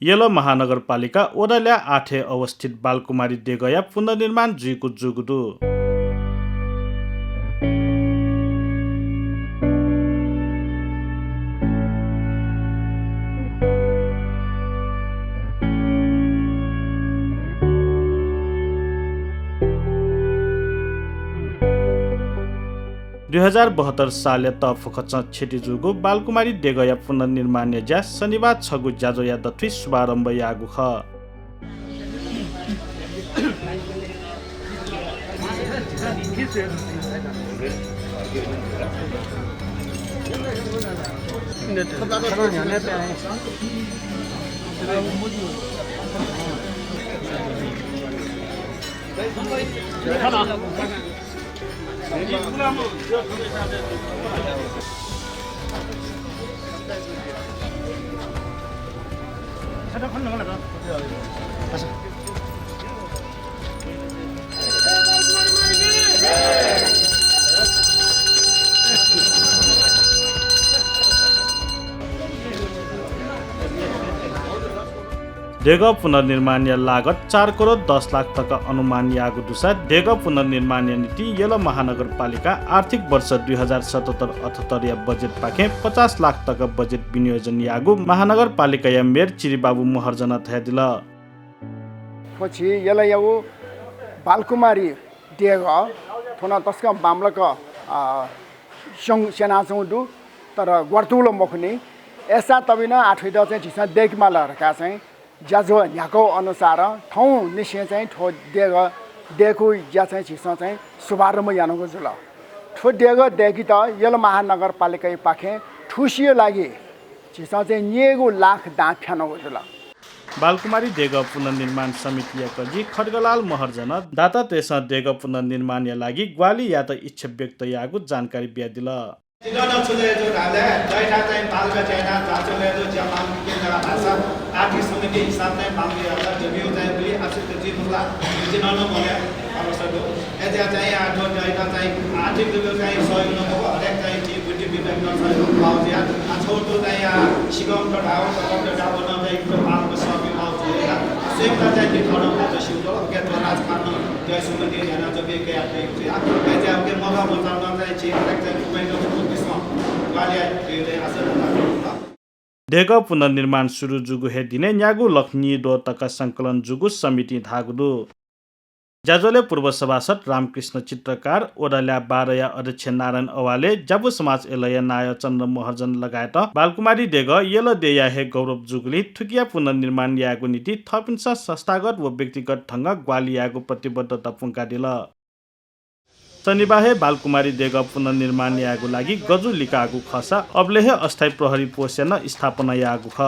yellow महानगरपालिका ओडाल्या 8 अवस्थित बालकुमारी देगया पुनर्निर्माण जुइको जुगुदु 2072 साल त फुखच छेटी जुगु बालकुमारी देगया पुनर्निर्माण ज्या शनिबार छगु ज्याजोया दथि शुभारम्भ यागु ख देग पुनर्निर्माण लागत 4 करोड 10 लाख तक अनुमान यागु दुसा देग पुनर्निर्माण नीति येलो महानगरपालिका आर्थिक वर्ष 2077-78 या बजेट पाखे 50 लाख तक बजेट विनियोजन यागु महानगरपालिका या मेयर चिरिबाबु महर्जन थ्यादिल पछि यसलाई याउ बालकुमारी देग थोना तस्का मामलाक सेनासँग दु तर गर्तुलो मखनी ऐसा तबिना आठैदा चाहिँ झिसा देखमाला रका चाहिँ ज्याजो यहाँको अनुसार ठाउँ निश्चय चाहिँ ठो देग देखु ज्या चाहिँ झिसा चाहिँ शुभारम्भ यानको जुल ठो देग देखि त येलो महानगरपालिका पाखे ठुसियो लागि झिसा चाहिँ नेगु लाख दाँत फ्यानको जुल बालकुमारी देग पुनर्निर्माण समिति याकजी खड्गलाल महर्जन दाता तेस देग पुनर्निर्माण या लागि ग्वाली या त इच्छा व्यक्त यागु जानकारी बियादिल जिल्ला छुले जो ढाले दैठा चाहिँ बालका छैना जाचले जो जमान के जरा भाषा आर्थिक समिति हिसाब चाहिँ बाङ्गी होला जमियो चाहिँ बुली आसित जिनुला जिनन भने अवसरको एजा चाहिँ आठो दैठा चाहिँ आर्थिक दुबो चाहिँ सहयोग नभएको हरेक चाहिँ जी बुटी विभाग सहयोग पाउँछ या छोटो चाहिँ सिगम ढाउ कम ढाउ न चाहिँ त्यो बालको सहयोग पाउँछ या सेमता चाहिँ दिखाउन पाउँछ सिउलो के तो राजकारण जय समिति जना जो के आर्थिक चाहिँ एजा के मगा बचाउन चाहिँ चाहिँ देग पुनर्निर्माण सुरु जुगु हे दिने न्यागु लक्ष्मी दो तक संकलन जुगु समिति धागुदु ज्याजोले पूर्व सभासद रामकृष्ण चित्रकार ओडाल्या बारया अध्यक्ष नारायण अवाले जाबु समाज एलय नाय चन्द्र महर्जन लगायत बालकुमारी देग येलो देया हे गौरव जुगली थुकिया पुनर्निर्माण यागु नीति थपिन्छ संस्थागत व व्यक्तिगत ढंग ग्वाली यागु प्रतिबद्धता पुंकादिल शनिबार बालकुमारी देग पुनर्निर्माण यागु लागि गजु लिकागु खसा अब्लेह अस्थायी प्रहरी पोषण स्थापना यागु ख